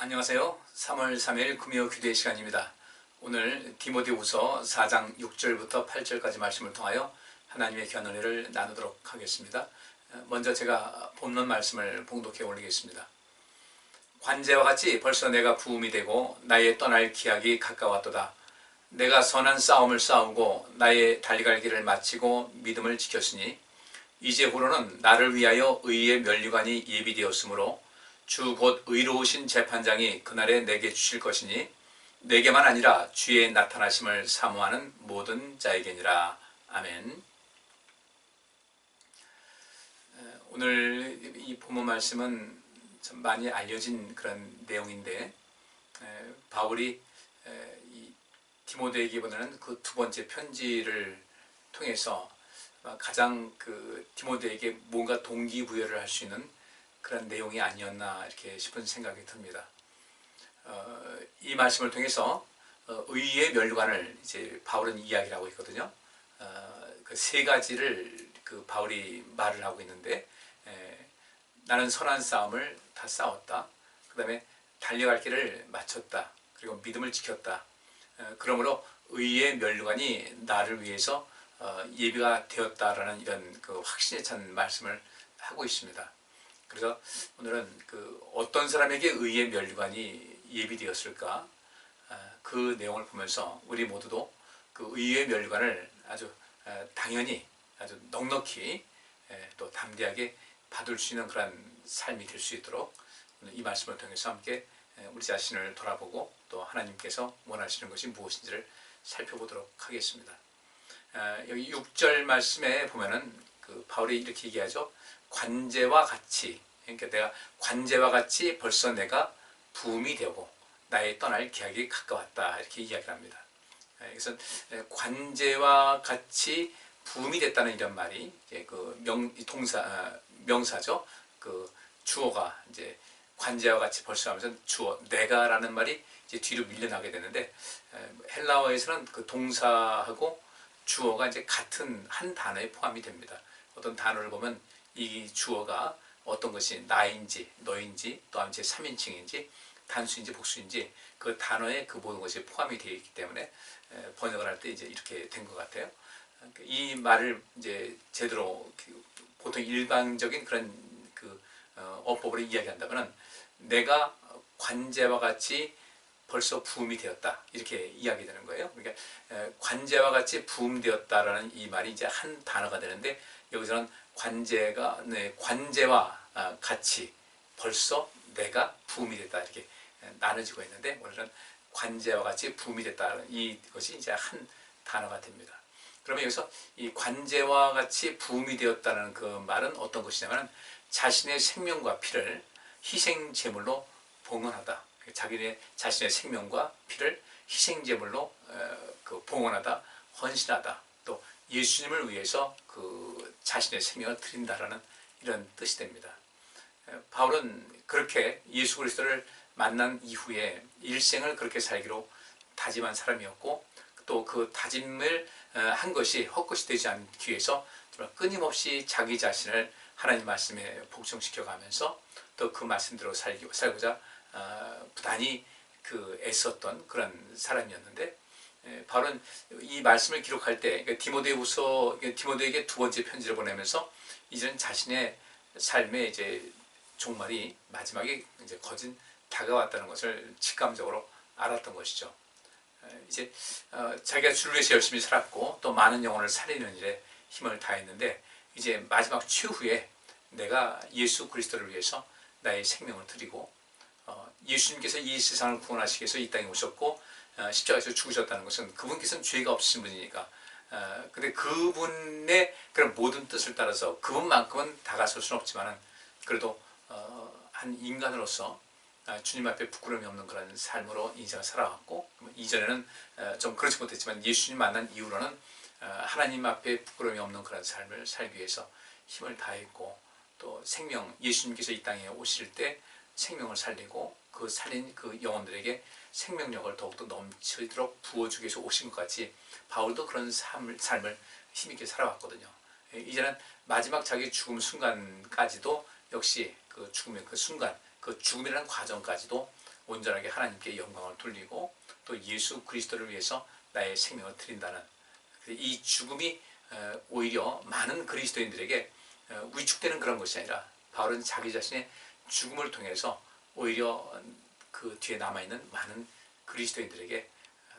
안녕하세요. 3월 3일 금요 기도의 시간입니다. 오늘 디모데후서 4장 6절부터 8절까지 말씀을 통하여 하나님의 귀한 은혜를 나누도록 하겠습니다. 먼저 제가 본문 말씀을 봉독해 올리겠습니다. 관제와 같이 벌써 내가 부음이 되고 나의 떠날 기약이 가까웠도다. 내가 선한 싸움을 싸우고 나의 달려갈 길을 마치고 믿음을 지켰으니 이제후로는 나를 위하여 의의 면류관이 예비되었으므로 주 곧 의로우신 재판장이 그날에 내게 주실 것이니 내게만 아니라 주의 나타나심을 사모하는 모든 자에게니라. 아멘. 오늘 이 본문 말씀은 참 많이 알려진 그런 내용인데, 바울이 이 디모데에게 보내는 그 두 번째 편지를 통해서 가장 디모데에게 뭔가 동기부여를 할 수 있는 그런 내용이 아니었나 이렇게 싶은 생각이 듭니다. 이 말씀을 통해서 의의 멸관을 이제 바울은 이야기를 하고 있거든요. 그 세 가지를 바울이 말을 하고 있는데, 나는 선한 싸움을 다 싸웠다. 그 다음에 달려갈 길을 마쳤다. 그리고 믿음을 지켰다. 그러므로 의의 멸관이 나를 위해서 예비가 되었다라는 이런 확신에 찬 말씀을 하고 있습니다. 그래서 오늘은 어떤 사람에게 의의 면류관이 예비되었을까, 그 내용을 보면서 우리 모두도 그 의의 면류관을 아주 당연히 아주 넉넉히 또 담대하게 받을 수 있는 그런 삶이 될 수 있도록 이 말씀을 통해서 함께 우리 자신을 돌아보고 또 하나님께서 원하시는 것이 무엇인지를 살펴보도록 하겠습니다. 여기 6절 말씀에 보면은 바울이 이렇게 얘기하죠. 관제와 같이, 그러니까 내가 관제와 같이 벌써 내가 부음이 되고 나의 떠날 기약이 가까웠다, 이렇게 이야기를 합니다. 그래서 관제와 같이 부음이 됐다는 이런 말이 이제 명사죠. 주어가 이제 관제와 같이 벌써 하면서 주어 내가라는 말이 이제 뒤로 밀려나게 되는데, 헬라어에서는 동사하고 주어가 이제 같은 한 단어에 포함이 됩니다. 어떤 단어를 보면 이 주어가 어떤 것이 나인지 너인지 또한 제 3인칭인지 단수인지 복수인지 그 단어에 그 모든 것이 포함이 되어 있기 때문에 번역을 할 때 이제 이렇게 된 것 같아요. 이 말을 이제 제대로 보통 일반적인 그런 어법으로 이야기한다면은 내가 관제와 같이 벌써 부음이 되었다, 이렇게 이야기되는 거예요. 그러니까 관제와 같이 부음되었다라는 이 말이 이제 한 단어가 되는데, 여기서는 관제와 같이 벌써 내가 부음이 됐다, 이렇게 나눠지고 있는데, 오늘은 관제와 같이 부음이 됐다는 이것이 이제 한 단어가 됩니다. 그러면 여기서 이 관제와 같이 부음이 되었다는 그 말은 어떤 것이냐면, 자신의 생명과 피를 희생 제물로 봉헌하다. 자신의 생명과 피를 희생 제물로 봉헌하다, 헌신하다, 또 예수님을 위해서 자신의 생명을 드린다라는 이런 뜻이 됩니다. 바울은 그렇게 예수 그리스도를 만난 이후에 일생을 그렇게 살기로 다짐한 사람이었고, 또 그 다짐을 한 것이 헛것이 되지 않기 위해서 정말 끊임없이 자기 자신을 하나님 말씀에 복종시켜 가면서 또 그 말씀대로 살고자 부단히 애썼던 그런 사람이었는데, 바울은 이 말씀을 기록할 때 디모데에게 두 번째 편지를 보내면서 이제는 자신의 삶의 이제 종말이 마지막에 이제 거진 다가왔다는 것을 직감적으로 알았던 것이죠. 이제 자기가 주를 위해서 열심히 살았고 또 많은 영혼을 살리는 일에 힘을 다했는데, 이제 마지막 최후에 내가 예수 그리스도를 위해서 나의 생명을 드리고, 예수님께서 이 세상을 구원하시기 위해서 이 땅에 오셨고 십자가에서 죽으셨다는 것은 그분께서는 죄가 없으신 분이니까, 근데 그분의 그런 모든 뜻을 따라서 그분만큼은 다가설 수는 없지만은 그래도 한 인간으로서 주님 앞에 부끄러움이 없는 그런 삶으로 인생을 살아왔고, 이전에는 좀 그렇지 못했지만 예수님 만난 이후로는 하나님 앞에 부끄러움이 없는 그런 삶을 살기 위해서 힘을 다했고, 또 예수님께서 이 땅에 오실 때 생명을 살리고 살린 그 영혼들에게 생명력을 더욱더 넘치도록 부어주기 위해서 오신 것 같이 바울도 그런 삶을 힘있게 살아왔거든요. 이제는 마지막 자기 죽음 순간까지도 역시 죽음의 순간, 죽음이라는 과정까지도 온전하게 하나님께 영광을 돌리고 또 예수 그리스도를 위해서 나의 생명을 드린다는 이 죽음이 오히려 많은 그리스도인들에게 위축되는 그런 것이 아니라 바울은 자기 자신의 죽음을 통해서 오히려 그 뒤에 남아있는 많은 그리스도인들에게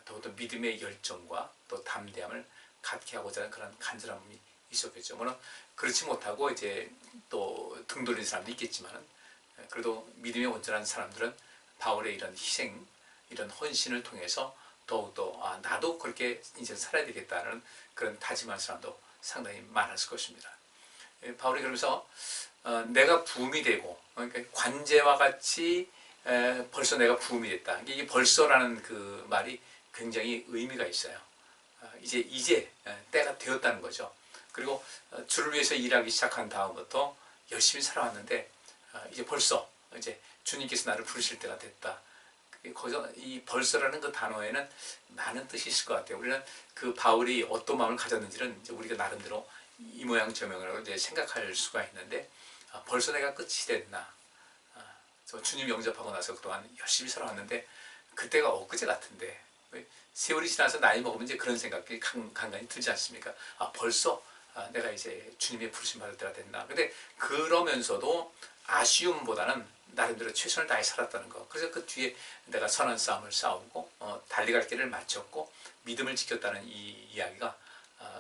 더욱더 믿음의 열정과 또 담대함을 갖게 하고자 하는 그런 간절함이 있었겠죠. 물론 그렇지 못하고 이제 또 등 돌리는 사람도 있겠지만 그래도 믿음의 온전한 사람들은 바울의 이런 희생, 이런 헌신을 통해서 더욱더 나도 그렇게 인생 살아야 되겠다는 그런 다짐한 사람도 상당히 많았을 것입니다. 바울이 그러면서 내가 부음이 되고 그러니까 관제와 같이 벌써 내가 부음이 됐다. 이게 벌써라는 그 말이 굉장히 의미가 있어요. 이제 때가 되었다는 거죠. 그리고 주를 위해서 일하기 시작한 다음부터 열심히 살아왔는데 이제 벌써 이제 주님께서 나를 부르실 때가 됐다. 거기서 이 벌써라는 그 단어에는 많은 뜻이 있을 것 같아요. 우리는 그 바울이 어떤 마음을 가졌는지는 이제 우리가 나름대로 이 모양 저 모양이라고 이제 생각할 수가 있는데 벌써 내가 끝이 됐나? 주님 영접하고 나서 그동안 열심히 살아왔는데 그때가 엊그제 같은데 세월이 지나서 나이 먹으면 이제 그런 생각이 간간히 들지 않습니까? 벌써 내가 이제 주님의 부르심 받을 때가 됐나? 근데 그러면서도 아쉬움보다는 나름대로 최선을 다해 살았다는 거. 그래서 그 뒤에 내가 선한 싸움을 싸우고 달려갈 길을 마쳤고 믿음을 지켰다는 이 이야기가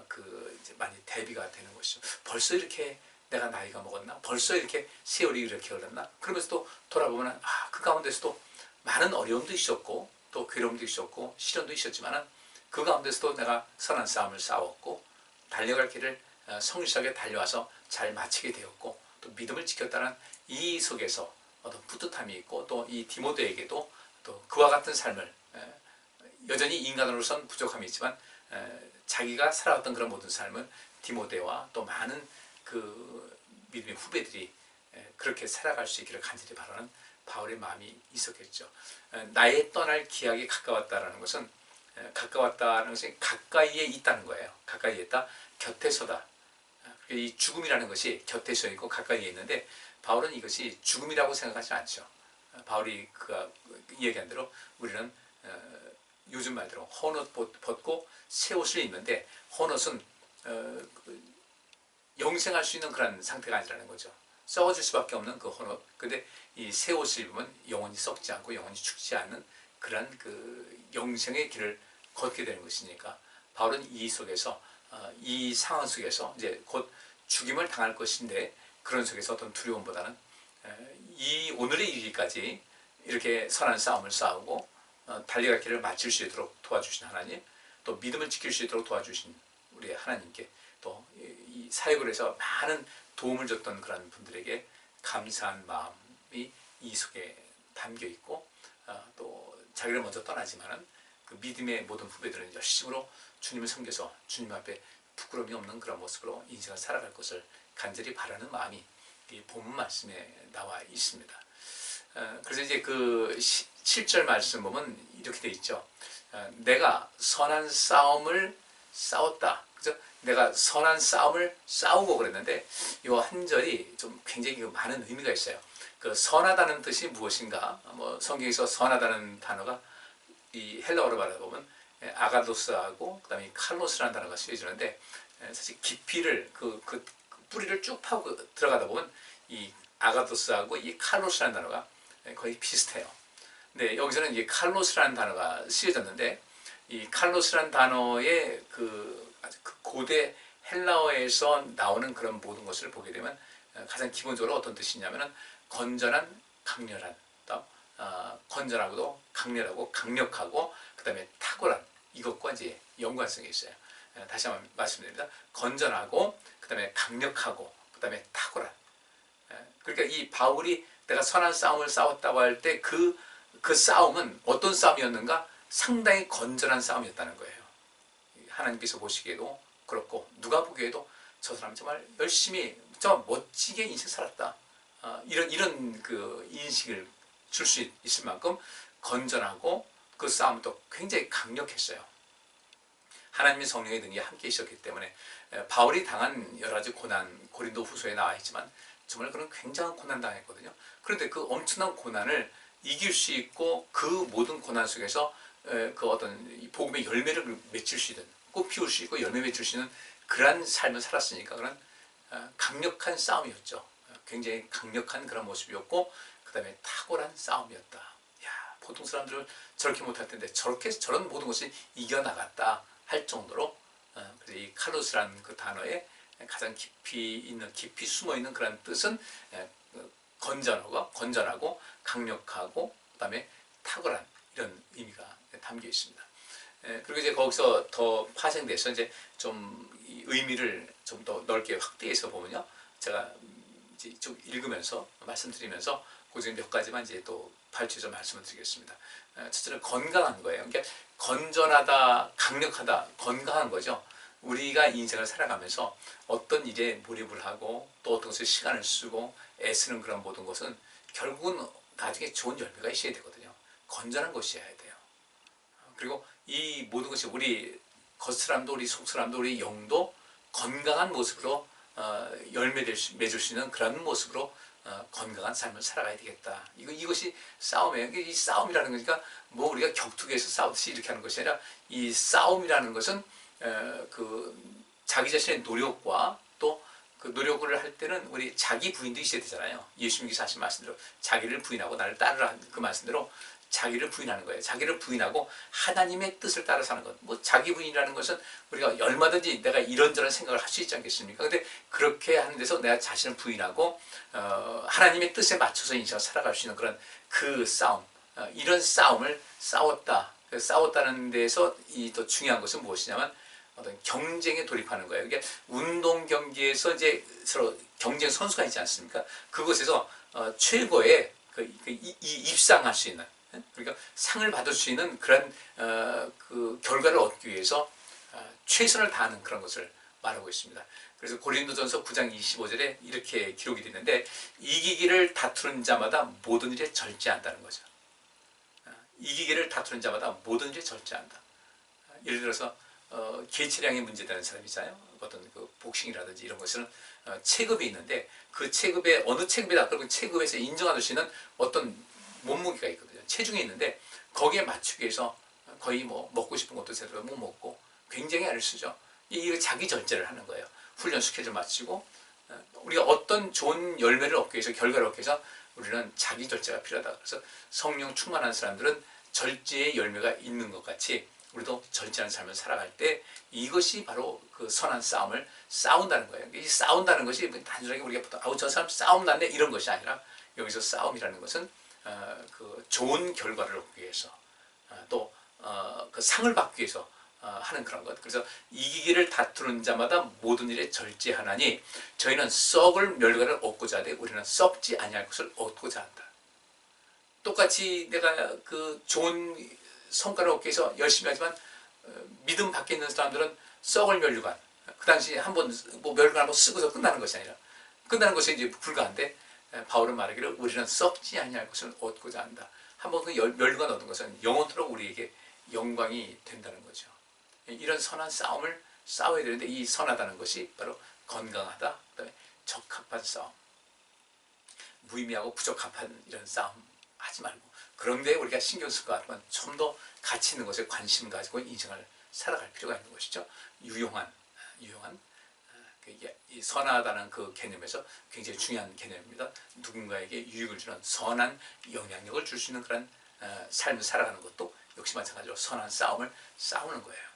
그 이제 많이 대비가 되는 것이죠. 벌써 이렇게 내가 나이가 먹었나? 벌써 이렇게 세월이 이렇게 흘렀나? 그러면서 또 돌아보면 그 가운데서도 많은 어려움도 있었고 또 괴로움도 있었고 시련도 있었지만 그 가운데서도 내가 선한 싸움을 싸웠고 달려갈 길을 성실하게 달려와서 잘 마치게 되었고 또 믿음을 지켰다는 이 속에서 어떤 뿌듯함이 있고 또 이 디모데에게도 또 그와 같은 삶을 여전히 인간으로서는 부족함이 있지만 자기가 살아왔던 그런 모든 삶은 디모데와 또 많은 그 믿음의 후배들이 그렇게 살아갈 수 있기를 간절히 바라는 바울의 마음이 있었겠죠. 나의 떠날 기약이 가까웠다는 것은 가까웠다는 것이 가까이에 있다는 거예요. 가까이에 있다, 곁에서다. 이 죽음이라는 것이 곁에서 있고 가까이에 있는데 바울은 이것이 죽음이라고 생각하지 않죠. 바울이 그가 얘기한 대로 우리는 요즘 말대로 헌옷 벗고 새 옷을 입는데 헌옷은 영생할 수 있는 그런 상태가 아니라는 거죠. 썩어질 수밖에 없는 그 헌옷. 근데 이 새 옷을 입으면 영원히 썩지 않고 영원히 죽지 않는 그런 그 영생의 길을 걷게 되는 것이니까 바울은 이 속에서 이 상황 속에서 이제 곧 죽임을 당할 것인데 그런 속에서 어떤 두려움보다는 이 오늘의 이르기까지 이렇게 선한 싸움을 싸우고 달려갈 길을 마칠 수 있도록 도와주신 하나님, 또 믿음을 지킬 수 있도록 도와주신 우리 하나님께 또 이 사역을 해서 많은 도움을 줬던 그런 분들에게 감사한 마음이 이 속에 담겨 있고 또 자기를 먼저 떠나지만은 그 믿음의 모든 후배들은 열심으로 주님을 섬겨서 주님 앞에 부끄러움이 없는 그런 모습으로 인생을 살아갈 것을 간절히 바라는 마음이 이 본문 말씀에 나와 있습니다. 그래서 이제 그 7절 말씀 보면 이렇게 돼 있죠. 내가 선한 싸움을 싸웠다. 그죠? 내가 선한 싸움을 싸우고 그랬는데 이 한 절이 좀 굉장히 많은 의미가 있어요. 그 선하다는 뜻이 무엇인가? 뭐 성경에서 선하다는 단어가 이 헬라어로 말하면 아가도스하고 그다음에 칼로스라는 단어가 쓰여지는데 사실 깊이를 그 뿌리를 쭉 파고 들어가다 보면 이 아가도스하고 이 칼로스라는 단어가 거의 비슷해요. 근데 여기서는 이 칼로스라는 단어가 쓰여졌는데 이 칼로스라는 단어의 그 고대 헬라어에서 나오는 그런 모든 것을 보게 되면 가장 기본적으로 어떤 뜻이냐면은 건전한, 강렬한, 건전하고도 강렬하고 강력하고 그다음에 탁월한 이것과 이제 연관성이 있어요. 다시 한번 말씀드립니다. 건전하고 그다음에 강력하고 그다음에 탁월한. 그러니까 이 바울이 내가 선한 싸움을 싸웠다고 할 때 그 싸움은 어떤 싸움이었는가? 상당히 건전한 싸움이었다는 거예요. 하나님께서 보시기에도 그렇고 누가 보기에도 저 사람 정말 열심히 정말 멋지게 인생 살았다. 이런 그 인식을 줄 수 있을 만큼 건전하고 그 싸움도 굉장히 강력했어요. 하나님의 성령의 능력이 함께 있었기 때문에 바울이 당한 여러 가지 고난, 고린도 후서에 나와 있지만 정말 그런 굉장한 고난 당했거든요. 그런데 그 엄청난 고난을 이길 수 있고 그 모든 고난 속에서 그 어떤 복음의 열매를 맺을 수 있는, 꽃 피울 수 있고 열매 맺을 수 있는 그러한 삶을 살았으니까 그런 강력한 싸움이었죠. 굉장히 강력한 그런 모습이었고 그 다음에 탁월한 싸움이었다. 야, 보통 사람들은 저렇게 못할 텐데 저런 모든 것을 이겨나갔다 할 정도로 그래서 이 칼로스라는 그 단어에 가장 깊이 숨어있는 그런 뜻은 건전하고 강력하고 그 다음에 탁월한 이런 의미가 담겨 있습니다. 그리고 이제 거기서 더 파생돼서 이제 좀 이 의미를 좀 더 넓게 확대해서 보면요, 제가 이제 좀 읽으면서 말씀드리면서 그 중에 몇 가지만 이제 또 발췌해서 말씀을 드리겠습니다. 첫째는 건강한 거예요. 그러니까 건전하다, 강력하다, 건강한 거죠. 우리가 인생을 살아가면서 어떤 일에 몰입을 하고 또 어떤 것에 시간을 쓰고 애쓰는 그런 모든 것은 결국은 나중에 좋은 열매가 있어야 되거든요. 건전한 것이어야 돼요. 그리고 이 모든 것이 우리 겉사람도 우리 속사람도 우리 영도 건강한 모습으로 열매 맺을 수 있는 그런 모습으로 건강한 삶을 살아가야 되겠다. 이것이 싸움이에요. 이 싸움이라는 거니까 뭐 우리가 격투기에서 싸우듯이 이렇게 하는 것이 아니라 이 싸움이라는 것은 그 자기 자신의 노력과 또 그 노력을 할 때는 우리 자기 부인도 있어야 되잖아요. 예수님께서 하신 말씀대로 자기를 부인하고 나를 따르라 그 말씀대로 자기를 부인하는 거예요. 자기를 부인하고 하나님의 뜻을 따라 사는 것. 뭐 자기 부인이라는 것은 우리가 얼마든지 내가 이런저런 생각을 할 수 있지 않겠습니까? 근데 그렇게 하는 데서 내가 자신을 부인하고 하나님의 뜻에 맞춰서 인생을 살아갈 수 있는 그런 그 싸움, 이런 싸움을 싸웠다. 싸웠다는 데서 이 더 중요한 것은 무엇이냐면 어떤 경쟁에 돌입하는 거예요. 이게 운동 경기에서 이제 서로 경쟁 선수가 있지 않습니까? 그곳에서 최고의 입상할 수 있는, 그러니까 상을 받을 수 있는 그런 그 결과를 얻기 위해서 최선을 다하는 그런 것을 말하고 있습니다. 그래서 고린도전서 9장 25절에 이렇게 기록이 되는데 이기기를 다투는 자마다 모든 일에 절제한다는 거죠. 이기기를 다투는 자마다 모든 일에 절제한다. 예를 들어서 계체량이 문제되는 사람이 있잖아요. 어떤 그 복싱이라든지 이런 것은 체급이 있는데 그 체급에 어느 체급이다 그러면 체급에서 인정받을 수 있는 어떤 몸무게가 있거든요. 체중이 있는데 거기에 맞추기 위해서 거의 뭐 먹고 싶은 것도 제대로 못 먹고 굉장히 애를 쓰죠. 이게 자기 절제를 하는 거예요. 훈련 스케줄 마치고 우리가 어떤 좋은 열매를 얻기 위해서 결과를 얻기 위해서 우리는 자기 절제가 필요하다. 그래서 성령 충만한 사람들은 절제의 열매가 있는 것 같이 우리도 절제하는 삶을 살아갈 때 이것이 바로 그 선한 싸움을 싸운다는 거예요. 이 싸운다는 것이 단순하게 우리가 보통 아우 저 사람 싸움 났네 이런 것이 아니라 여기서 싸움이라는 것은 그 좋은 결과를 얻기 위해서 또 그 상을 받기 위해서 하는 그런 것. 그래서 이기기를 다투는 자마다 모든 일에 절제하나니 저희는 썩을 결과를 얻고자 하되 우리는 썩지 아니할 것을 얻고자 한다. 똑같이 내가 그 좋은 성과를 얻기 위해서 열심히 하지만 믿음 밖에 있는 사람들은 썩을 멸류관, 그 당시 한번 뭐 멸류관 한번 쓰고서 끝나는 것이 아니라 끝나는 것이 이제 불가한데 바울은 말하기를 우리는 썩지 아니할 것을 얻고자 한다. 한번 그 멸류관 얻은 것은 영원토록 우리에게 영광이 된다는 거죠. 이런 선한 싸움을 싸워야 되는데 이 선하다는 것이 바로 건강하다, 그다음에 적합한 싸움, 무의미하고 부적합한 이런 싸움 하지 말고 그런데 우리가 신경 쓸 것 같으면 좀 더 가치 있는 것에 관심을 가지고 인생을 살아갈 필요가 있는 것이죠. 유용한 이 선하다는 그 개념에서 굉장히 중요한 개념입니다. 누군가에게 유익을 주는 선한 영향력을 줄 수 있는 그런 삶을 살아가는 것도 역시 마찬가지로 선한 싸움을 싸우는 거예요.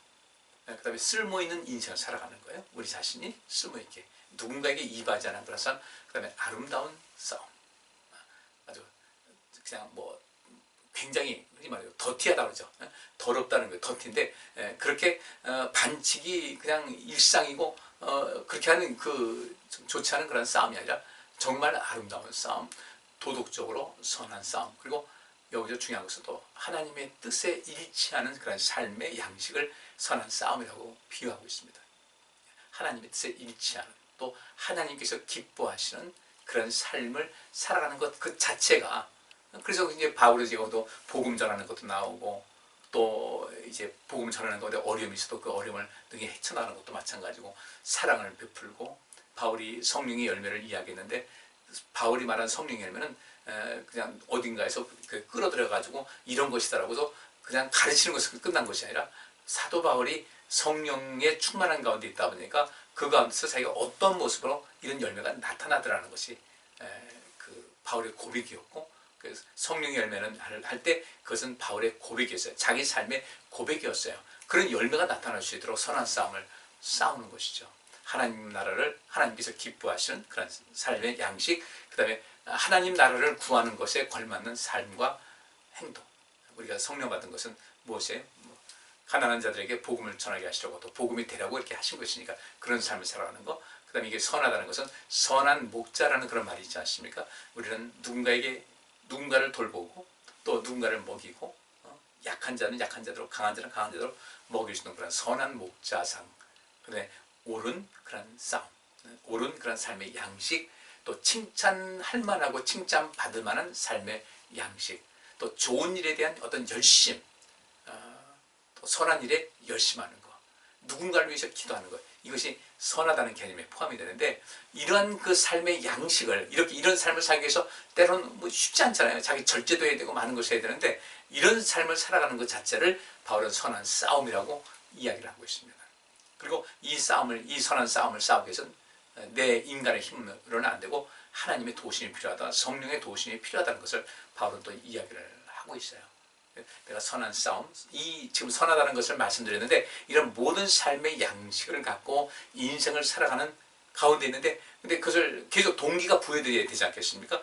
그 다음에 쓸모있는 인생을 살아가는 거예요. 우리 자신이 쓸모있게 누군가에게 이바지 않은 그런 싸움, 그 다음에 아름다운 싸움, 아주 그냥 뭐 굉장히 말이에요. 더티하다고 그러죠. 더럽다는 거예요. 더티인데 그렇게 반칙이 그냥 일상이고 그렇게 하는 그 좋지 않은 그런 싸움이 아니라 정말 아름다운 싸움, 도덕적으로 선한 싸움, 그리고 여기서 중요한 것은 또 하나님의 뜻에 일치하는 그런 삶의 양식을 선한 싸움이라고 비유하고 있습니다. 하나님의 뜻에 일치하는, 또 하나님께서 기뻐하시는 그런 삶을 살아가는 것 그 자체가, 그래서 이제 바울이 지금도 복음 전하는 것도 나오고 또 이제 복음 전하는 것에 어려움이 있어도 그 어려움을 능히 헤쳐나가는 것도 마찬가지고 사랑을 베풀고 바울이 성령의 열매를 이야기했는데 바울이 말한 성령의 열매는 그냥 어딘가에서 끌어들여 가지고 이런 것이다라고도 그냥 가르치는 것은 끝난 것이 아니라 사도 바울이 성령의 충만한 가운데 있다 보니까 그 가운데서 자기가 어떤 모습으로 이런 열매가 나타나더라는 것이 그 바울의 고백이었고, 그래서 성령의 열매는 할 때 그것은 바울의 고백이었어요. 자기 삶의 고백이었어요. 그런 열매가 나타날 수 있도록 선한 싸움을 싸우는 것이죠. 하나님 나라를 하나님께서 기뻐하시는 그런 삶의 양식, 그 다음에 하나님 나라를 구하는 것에 걸맞는 삶과 행동. 우리가 성령 받은 것은 무엇이에요? 가난한 자들에게 복음을 전하게 하시려고 또 복음이 되라고 이렇게 하신 것이니까 그런 삶을 살아가는 거. 그 다음에 이게 선하다는 것은 선한 목자라는 그런 말이 있지 않습니까? 우리는 누군가를 돌보고 또 누군가를 먹이고, 약한 자는 약한 자대로, 강한 자는 강한 자대로 먹일 수 있는 그런 선한 목자상, 그다음에 옳은 그런 싸움, 옳은 그런 삶의 양식, 또 칭찬할 만하고 칭찬받을 만한 삶의 양식, 또 좋은 일에 대한 어떤 열심, 또 선한 일에 열심하는 것, 누군가를 위해서 기도하는 것, 이것이 선하다는 개념에 포함이 되는데, 이러한 그 삶의 양식을 이런 삶을 살기 위해서 때로는 뭐 쉽지 않잖아요. 자기 절제도 해야 되고 많은 것을 해야 되는데, 이런 삶을 살아가는 것 자체를 바울은 선한 싸움이라고 이야기를 하고 있습니다. 그리고 이 선한 싸움을 싸우기 위해서는 내 인간의 힘으로는 안 되고 하나님의 도우심이 필요하다, 성령의 도우심이 필요하다는 것을 바울은 또 이야기를 하고 있어요. 내가 선한 싸움, 지금 선하다는 것을 말씀드렸는데, 이런 모든 삶의 양식을 갖고 인생을 살아가는 가운데 있는데, 근데 그것을 계속 동기가 부여되어야 되지 않겠습니까?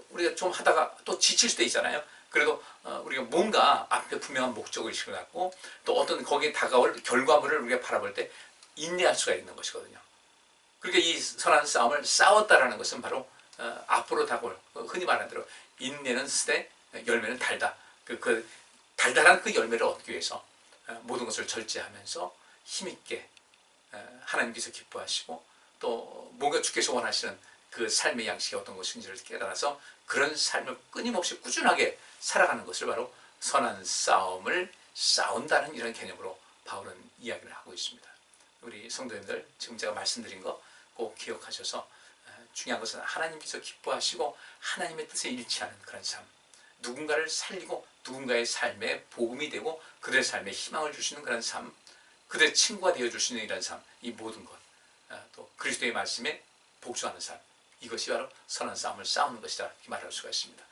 우리가 좀 하다가 또 지칠 수도 있잖아요. 그래도 우리가 뭔가 앞에 분명한 목적의식을 갖고 또 어떤 거기에 다가올 결과물을 우리가 바라볼 때 인내할 수가 있는 것이거든요. 그러니까 이 선한 싸움을 싸웠다라는 것은 바로 앞으로 다가올, 흔히 말하는 대로 인내는 쓰되 열매는 달다. 그 달달한 그 열매를 얻기 위해서 모든 것을 절제하면서 힘있게 하나님께서 기뻐하시고 또 뭔가 주께서 원하시는 그 삶의 양식이 어떤 것인지를 깨달아서 그런 삶을 끊임없이 꾸준하게 살아가는 것을 바로 선한 싸움을 싸운다는 이런 개념으로 바울은 이야기를 하고 있습니다. 우리 성도님들, 지금 제가 말씀드린 거 꼭 기억하셔서, 중요한 것은 하나님께서 기뻐하시고 하나님의 뜻에 일치하는 그런 삶, 누군가를 살리고 누군가의 삶에 복음이 되고 그들의 삶에 희망을 주시는 그런 삶, 그들의 친구가 되어줄 수 있는 이런 삶, 이 모든 것, 또 그리스도의 말씀에 복종하는 삶, 이것이 바로 선한 싸움을 싸우는 것이다, 이렇게 말할 수가 있습니다.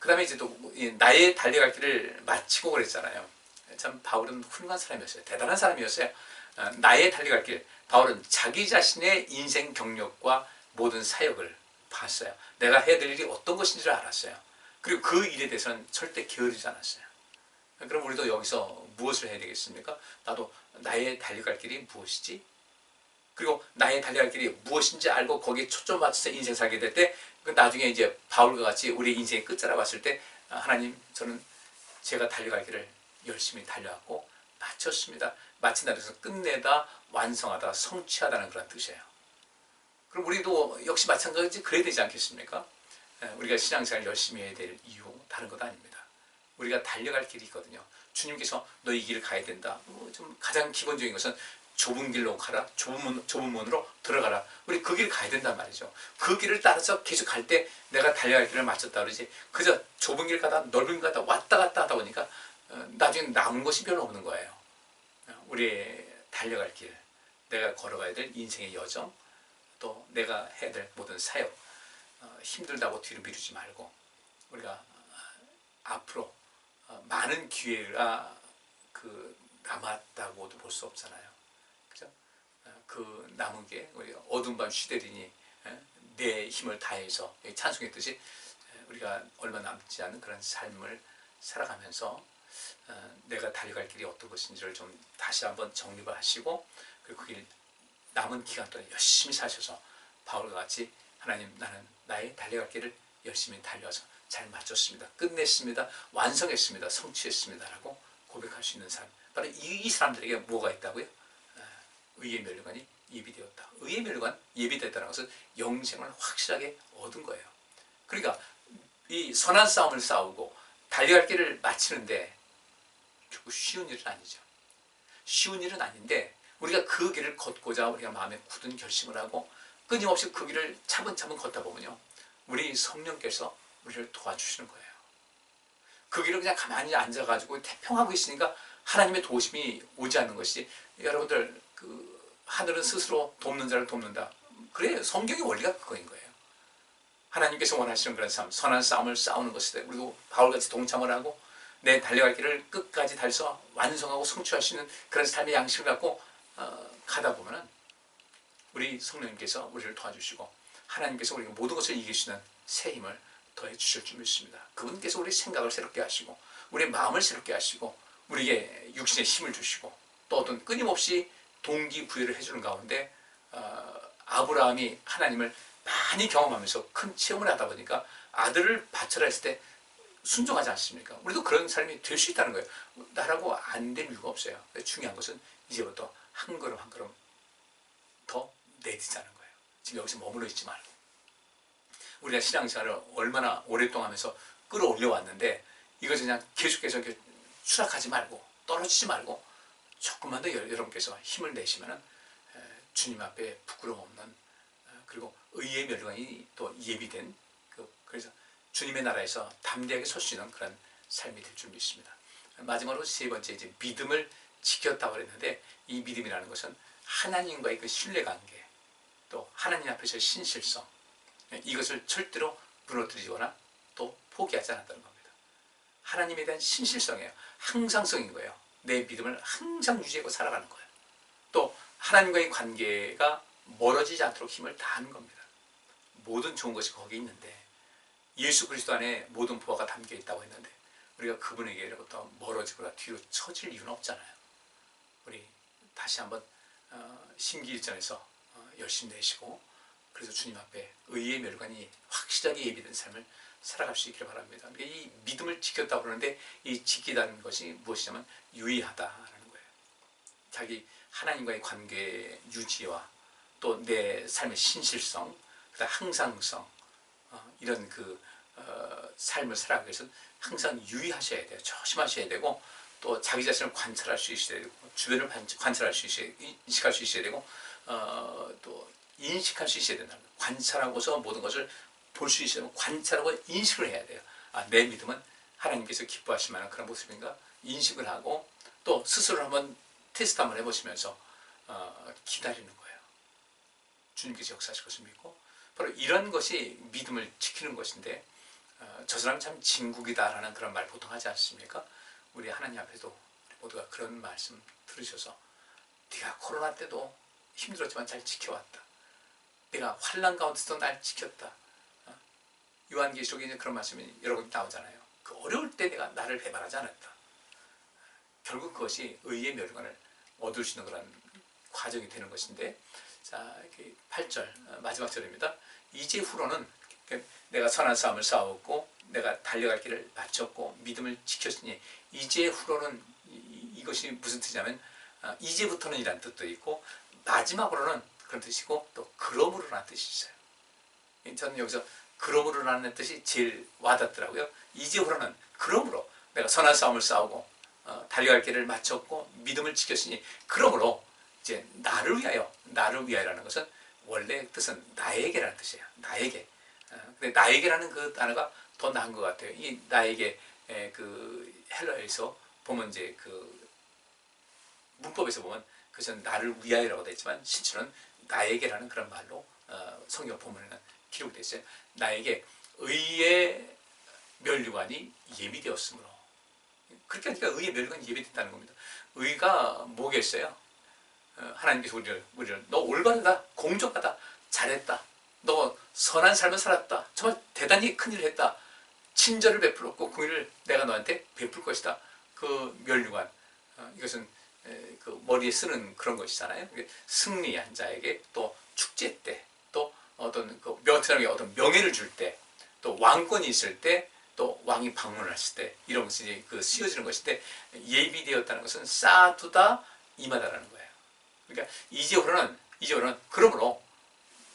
그 다음에 이제 또 나의 달려갈 길을 마치고 그랬잖아요. 참 바울은 훌륭한 사람이었어요. 대단한 사람이었어요. 나의 달려갈 길, 바울은 자기 자신의 인생 경력과 모든 사역을 봤어요. 내가 해야 될 일이 어떤 것인지를 알았어요. 그리고 그 일에 대해서는 절대 게으르지 않았어요. 그럼 우리도 여기서 무엇을 해야 되겠습니까? 나도 나의 달려갈 길이 무엇이지? 그리고 나의 달려갈 길이 무엇인지 알고 거기에 초점 맞춰서 인생 살게 될 때, 나중에 이제 바울과 같이 우리 인생의 끝자락 왔을 때, 하나님, 저는 제가 달려갈 길을 열심히 달려왔고 마쳤습니다. 마친다는 것은 끝내다, 완성하다, 성취하다는 그런 뜻이에요. 그럼 우리도 역시 마찬가지 그래야 되지 않겠습니까? 우리가 신앙생활 열심히 해야 될 이유 다른 것 아닙니다. 우리가 달려갈 길이 있거든요. 주님께서 너 이 길을 가야 된다. 좀 가장 기본적인 것은 좁은 길로 가라, 좁은 문으로 들어가라. 우리 그 길을 가야 된단 말이죠. 그 길을 따라서 계속 갈 때 내가 달려갈 길을 맞췄다 그러지, 그저 좁은 길 가다 넓은 길 가다 왔다 갔다 하다 보니까 나중에 남은 것이 별로 없는 거예요. 우리의 달려갈 길, 내가 걸어가야 될 인생의 여정, 또 내가 해야 될 모든 사역, 힘들다고 뒤로 미루지 말고 우리가 앞으로 많은 기회가 남았다고도 볼 수 없잖아요. 그죠? 그 남은 게 우리가 어두운 밤 쉬되리니 내 힘을 다해서 찬송했듯이 우리가 얼마 남지 않은 그런 삶을 살아가면서 내가 달려갈 길이 어떤 것인지를 좀 다시 한번 정립을 하시고, 그리고 그 길 남은 기간 동안 열심히 사셔서 바울과 같이 하나님, 나는 나의 달려갈 길을 열심히 달려서 잘 마쳤습니다, 끝냈습니다, 완성했습니다, 성취했습니다 라고 고백할 수 있는 삶, 바로 이 사람들에게 뭐가 있다고요? 의의 면류관이 예비되었다. 의의 면류관 예비되었다는 것은 영생을 확실하게 얻은 거예요. 그러니까 이 선한 싸움을 싸우고 달려갈 길을 마치는데 결국 쉬운 일은 아니죠. 쉬운 일은 아닌데 우리가 그 길을 걷고자 우리가 마음에 굳은 결심을 하고 끊임없이 그 길을 차분차분 걷다 보면요, 우리 성령께서 우리를 도와주시는 거예요. 그 길을 그냥 가만히 앉아가지고 태평하고 있으니까 하나님의 도우심이 오지 않는 것이, 여러분들 하늘은 스스로 돕는 자를 돕는다. 그래, 성경의 원리가 그거인 거예요. 하나님께서 원하시는 그런 삶, 선한 싸움을 싸우는 것이다. 그리고 바울같이 동참을 하고 내 달려갈 길을 끝까지 달서 완성하고 성취할 수 있는 그런 삶의 양식을 갖고 가다 보면은 우리 성령님께서 우리를 도와주시고 하나님께서 우리가 모든 것을 이기시는 새 힘을 더해 주실 줄 믿습니다. 그분께서 우리 생각을 새롭게 하시고 우리의 마음을 새롭게 하시고 우리에게 육신의 힘을 주시고 또 어떤 끊임없이 동기부여를 해주는 가운데 아브라함이 하나님을 많이 경험하면서 큰 체험을 하다 보니까 아들을 바쳐라 했을 때 순종하지 않습니까? 우리도 그런 삶이 될 수 있다는 거예요. 나라고 안 될 이유가 없어요. 중요한 것은 이제부터 한 걸음 한 걸음 더 내딛자는 거예요. 지금 여기서 머물러 있지 말고. 우리가 신앙생활을 얼마나 오랫동안 하면서 끌어올려 왔는데 이것을 그냥 계속해서 이렇게 추락하지 말고 떨어지지 말고 조금만 더 여러분께서 힘을 내시면은 주님 앞에 부끄러움 없는 그리고 의의 멸관이 또 예비된 그래서 주님의 나라에서 담대하게 설 수 있는 그런 삶이 될 줄 믿습니다. 마지막으로 세 번째 이제 믿음을 지켰다고 그랬는데 이 믿음이라는 것은 하나님과의 그 신뢰관계 또 하나님 앞에서의 신실성 이것을 절대로 무너뜨리거나 또 포기하지 않았다는 겁니다. 하나님에 대한 신실성이에요. 항상성인 거예요. 내 믿음을 항상 유지하고 살아가는 거예요. 또 하나님과의 관계가 멀어지지 않도록 힘을 다하는 겁니다. 모든 좋은 것이 거기에 있는데 예수 그리스도 안에 모든 보화가 담겨 있다고 했는데 우리가 그분에게로부터 멀어지거나 뒤로 처질 이유는 없잖아요. 우리 다시 한번 심기일전에서 열심히 내시고 그래서 주님 앞에 의의 멸관이 확실하게 예비된 삶을 살아갈 수 있기를 바랍니다. 이 믿음을 지켰다고 그러는데 이 지키다는 것이 무엇이냐면 유의하다라는 거예요. 자기 하나님과의 관계 유지와 또 내 삶의 신실성, 그다음 항상성 이런 삶을 살아가기 위해서 항상 유의하셔야 돼요. 조심하셔야 되고 또 자기 자신을 관찰할 수 있어야 되고 주변을 관찰할 수 있어야 인식할 수 있어야 되고 또 인식할 수 있어야 된다는 거예요. 관찰하고서 모든 것을 볼 수 있으면 관찰하고 인식을 해야 돼요. 내 믿음은 하나님께서 기뻐하실 만한 그런 모습인가 인식을 하고 또 스스로 한번 테스트 한번 해보시면서 기다리는 거예요. 주님께서 역사하실 것을 믿고 바로 이런 것이 믿음을 지키는 것인데 저 사람 참 진국이다라는 그런 말 보통 하지 않습니까? 우리 하나님 앞에도 우리 모두가 그런 말씀 들으셔서 네가 코로나 때도 힘들었지만 잘 지켜왔다. 내가 환난 가운데서도 날 지켰다. 요한계시록에 이제 그런 말씀이 여러 번 나오잖아요. 그 어려울 때 내가 나를 배반하지 않았다. 결국 그것이 의의 멸관을 얻을 수 있는 그런 과정이 되는 것인데 자, 8절 마지막 절입니다. 이제후로는 내가 선한 싸움을 싸웠고 내가 달려갈 길을 마쳤고 믿음을 지켰으니 이제후로는 이것이 무슨 뜻이냐면 이제부터는 이란 뜻도 있고 마지막으로는 그런 뜻이고 또 그러므로라는 뜻이 있어요. 저는 여기서 그러므로라는 뜻이 제일 와닿더라고요. 이제후로는 그러므로 내가 선한 싸움을 싸우고 달려갈 길을 마쳤고 믿음을 지켰으니 그러므로 이제 나를 위하여라는 것은 원래 뜻은 나에게라는 뜻이에요. 나에게. 근데 나에게라는 그 단어가 더 나은 것 같아요. 이 나에게 그 헬라어에서 보면 이제 그 문법에서 보면 그것은 나를 위하여라고 되어 있지만 실제로는 나에게라는 그런 말로 성경 본문에는 기록되어 있어요. 나에게 의의 면류관이 예비되었으므로. 그렇게 하니까 의의 면류관이 예비됐다는 겁니다. 의가 뭐겠어요? 하나님께서 우리를 너 올바르다, 공정하다, 잘했다, 너 선한 삶을 살았다, 정말 대단히 큰일을 했다, 친절을 베풀었고 공의를 내가 너한테 베풀 것이다. 그 면류관 이것은 그 머리에 쓰는 그런 것이잖아요. 승리한 자에게 또 축제 때 또 어떤 그 어떤 명예를 줄 때 또 왕권이 있을 때 또 왕이 방문했을 때 이런 것이 그 씌워지는 것인데 예비되었다는 것은 쌓아두다 임하다라는 거예요. 그러니까 이제후로는 그러므로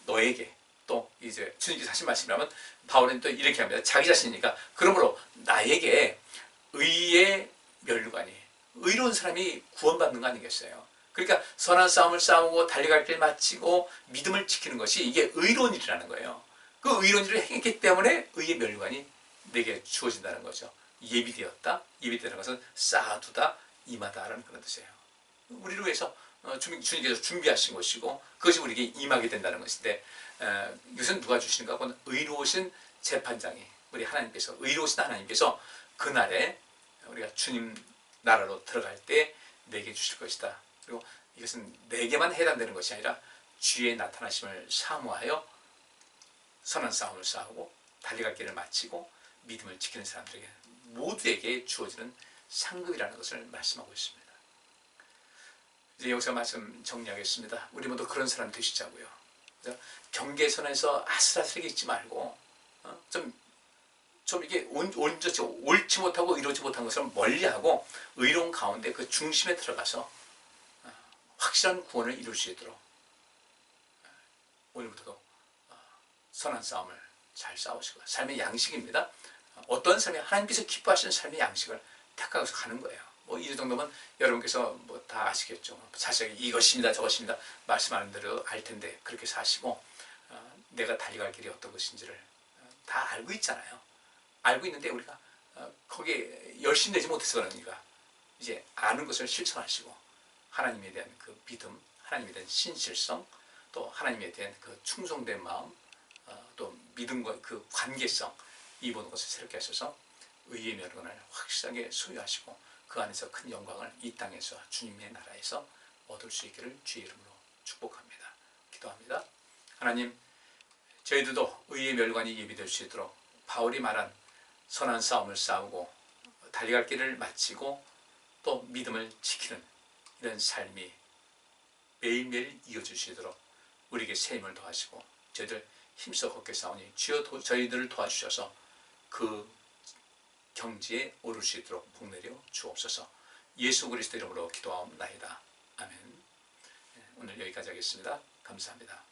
너에게 또 이제 주님께서 하신 말씀이라면 바울은 또 이렇게 합니다. 자기 자신이니까 그러므로 나에게 의의 면류관이 의로운 사람이 구원받는 거 아니겠어요? 그러니까 선한 싸움을 싸우고 달려갈 길 마치고 믿음을 지키는 것이 이게 의로운 일이라는 거예요. 그 의로운 일을 행했기 때문에 의의 멸관이 내게 주어진다는 거죠. 예비되었다. 예비되는 것은 쌓아두다, 임하다라는 그런 뜻이에요. 우리를 위해서 주님께서 준비하신 것이고 그것이 우리에게 임하게 된다는 것인데 이것은 누가 주시는가? 그건 의로우신 재판장이 우리 하나님께서 의로우신 하나님께서 그날에 우리가 주님 나라로 들어갈 때 내게 주실 것이다. 그리고 이것은 내게만 해당되는 것이 아니라 주의 나타나심을 사모하여 선한 싸움을 싸우고 달려갈 길을 마치고 믿음을 지키는 사람들에게 모두에게 주어지는 상급이라는 것을 말씀하고 있습니다. 이제 여기서 말씀 정리하겠습니다. 우리 모두 그런 사람 되시자고요. 경계선에서 아슬아슬하게 있지 말고 좀 이게 온전치 옳지 못하고 이루지 못한 것을 멀리하고 의로운 가운데 그 중심에 들어가서 확실한 구원을 이룰 수 있도록 오늘부터도 선한 싸움을 잘 싸우시고 삶의 양식입니다. 어떤 삶이 하나님께서 기뻐하시는 삶의 양식을 택하고서 가는 거예요. 뭐 이 정도면 여러분께서 뭐 다 아시겠죠. 자세하게 이것입니다 저것입니다 말씀하는 대로 알 텐데 그렇게 사시고 내가 달려갈 길이 어떤 것인지를 다 알고 있잖아요. 알고 있는데 우리가 거기에 열심히 내지 못해서 그러니까 이제 아는 것을 실천하시고 하나님에 대한 그 믿음, 하나님에 대한 신실성, 또 하나님에 대한 그 충성된 마음, 또 믿음과 그 관계성 이 모든 것을 새롭게 하셔서 의의 멸관을 확실하게 소유하시고 그 안에서 큰 영광을 이 땅에서 주님의 나라에서 얻을 수 있기를 주의 이름으로 축복합니다. 기도합니다. 하나님, 저희들도 의의 멸관이 예비될 수 있도록 바울이 말한 선한 싸움을 싸우고 달려갈 길을 마치고 또 믿음을 지키는 이런 삶이 매일매일 이어질 수 있도록 우리에게 새 힘을 더하시고 저희들 힘써 걷게 싸우니 주여 저희들을 도와주셔서 그 경지에 오를 수 있도록 복내려 주옵소서. 예수 그리스도 이름으로 기도하옵나이다. 아멘. 오늘 여기까지 하겠습니다. 감사합니다.